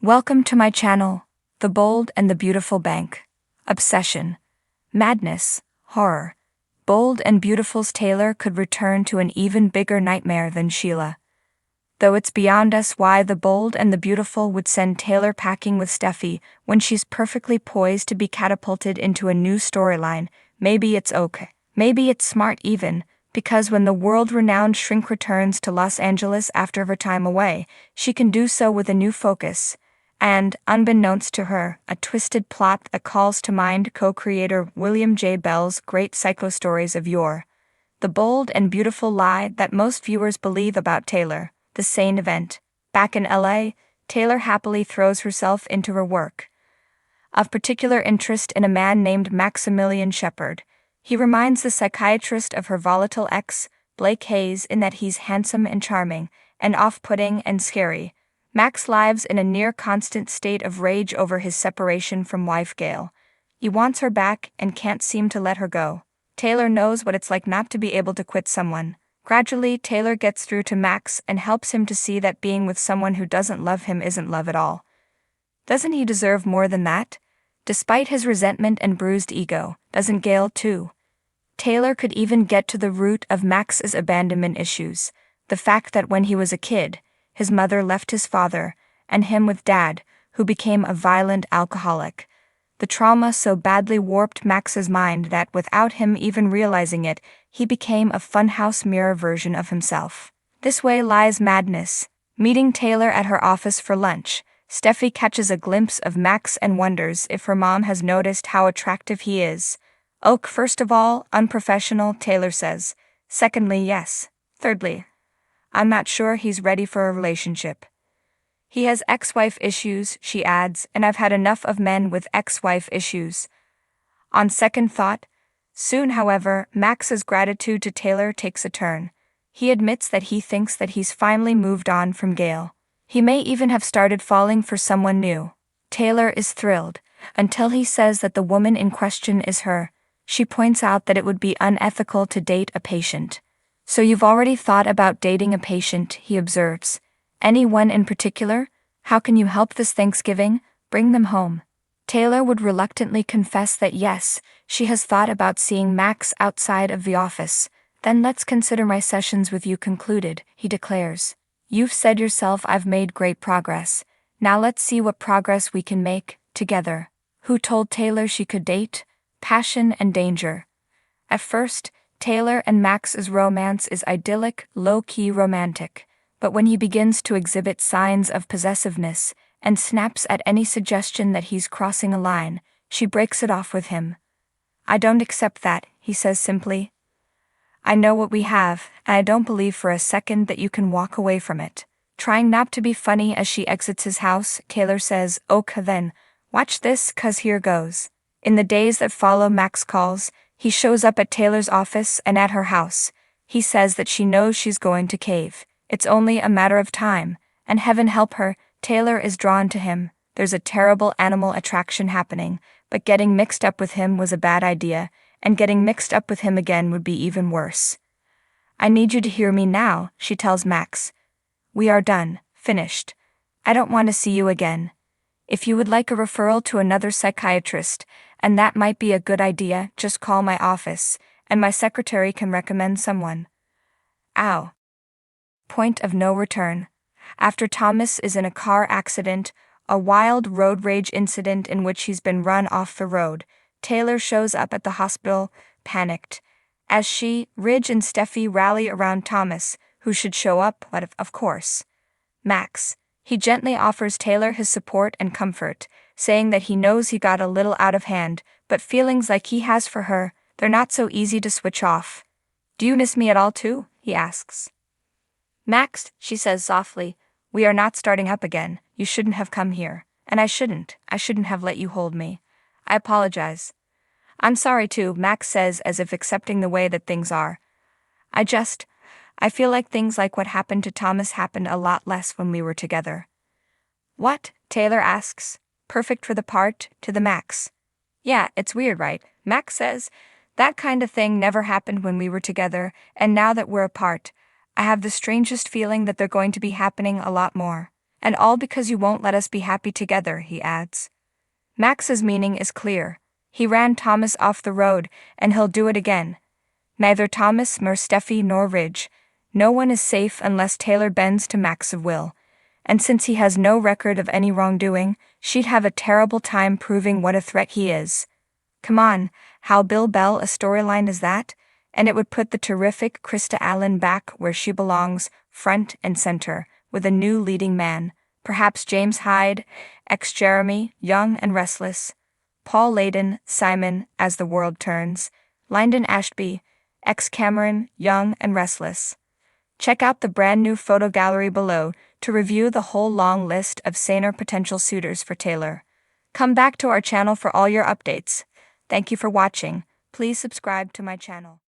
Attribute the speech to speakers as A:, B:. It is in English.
A: Welcome to my channel, The Bold and the Beautiful Bank. Obsession, madness, horror. Bold and Beautiful's Taylor could return to an even bigger nightmare than Sheila. Though it's beyond us why The Bold and the Beautiful would send Taylor packing with Steffi when she's perfectly poised to be catapulted into a new storyline. Maybe it's okay. Maybe it's smart even, because when the world-renowned shrink returns to Los Angeles after her time away, she can do so with a new focus. And, unbeknownst to her, a twisted plot that calls to mind co-creator William J. Bell's great psycho stories of yore. The bold and beautiful lie that most viewers believe about Taylor, the sane event. Back in LA, Taylor happily throws herself into her work. Of particular interest in a man named Maximilian Shepard. He reminds the psychiatrist of her volatile ex, Blake Hayes, in that he's handsome and charming, and off-putting and scary. Max lives in a near-constant state of rage over his separation from wife Gail. He wants her back and can't seem to let her go. Taylor knows what it's like not to be able to quit someone. Gradually, Taylor gets through to Max and helps him to see that being with someone who doesn't love him isn't love at all. Doesn't he deserve more than that? Despite his resentment and bruised ego, doesn't Gail too? Taylor could even get to the root of Max's abandonment issues, the fact that when he was a kid, his mother left his father, and him with Dad, who became a violent alcoholic. The trauma so badly warped Max's mind that without him even realizing it, he became a funhouse mirror version of himself. This way lies madness. Meeting Taylor at her office for lunch, Steffi catches a glimpse of Max and wonders if her mom has noticed how attractive he is. "Oh, first of all, unprofessional," Taylor says. "Secondly, yes. Thirdly, I'm not sure he's ready for a relationship. He has ex-wife issues," she adds, "and I've had enough of men with ex-wife issues." On second thought, soon however, Max's gratitude to Taylor takes a turn. He admits that he thinks that he's finally moved on from Gail. He may even have started falling for someone new. Taylor is thrilled, until he says that the woman in question is her. She points out that it would be unethical to date a patient. "So you've already thought about dating a patient," he observes. "Anyone in particular? How can you help this Thanksgiving? Bring them home." Taylor would reluctantly confess that yes, she has thought about seeing Max outside of the office. "Then let's consider my sessions with you concluded," he declares. "You've said yourself I've made great progress. Now let's see what progress we can make, together." Who told Taylor she could date? Passion and danger. At first, Taylor and Max's romance is idyllic, low-key romantic, but when he begins to exhibit signs of possessiveness and snaps at any suggestion that he's crossing a line, she breaks it off with him. "I don't accept that," he says simply. "I know what we have, and I don't believe for a second that you can walk away from it." Trying not to be funny as she exits his house, Taylor says, "Okay then, watch this, 'cause here goes." In the days that follow Max calls, he shows up at Taylor's office and at her house. He says that she knows she's going to cave. It's only a matter of time, and heaven help her, Taylor is drawn to him. There's a terrible animal attraction happening, but getting mixed up with him was a bad idea, and getting mixed up with him again would be even worse. "I need you to hear me now," she tells Max. "We are done, finished. I don't want to see you again. If you would like a referral to another psychiatrist, and that might be a good idea, just call my office, and my secretary can recommend someone." Ow. Point of no return. After Thomas is in a car accident, a wild road rage incident in which he's been run off the road, Taylor shows up at the hospital, panicked. As she, Ridge and Steffi rally around Thomas, who should show up, but of course, Max. He gently offers Taylor his support and comfort, saying that he knows he got a little out of hand, but feelings like he has for her, they're not so easy to switch off. "Do you miss me at all too?" he asks. "Max," she says softly, "we are not starting up again. You shouldn't have come here. And I shouldn't have let you hold me. I apologize." "I'm sorry too," Max says as if accepting the way that things are. I feel like things like what happened to Thomas happened a lot less when we were together." "What?" Taylor asks, perfect for the part, to the Max. "Yeah, it's weird, right?" Max says, "That kind of thing never happened when we were together, and now that we're apart, I have the strangest feeling that they're going to be happening a lot more." And all because you won't let us be happy together, he adds. Max's meaning is clear. He ran Thomas off the road, and he'll do it again. Neither Thomas nor Steffi nor Ridge. No one is safe unless Taylor bends to Max's will. And since he has no record of any wrongdoing, she'd have a terrible time proving what a threat he is. Come on, how Bill Bell a storyline is that? And it would put the terrific Krista Allen back where she belongs, front and center, with a new leading man. Perhaps James Hyde, ex-Jeremy, young and restless. Paul Layden, Simon, as the world turns. Lyndon Ashby, ex-Cameron, young and restless. Check out the brand new photo gallery below to review the whole long list of saner potential suitors for Taylor. Come back to our channel for all your updates. Thank you for watching. Please subscribe to my channel.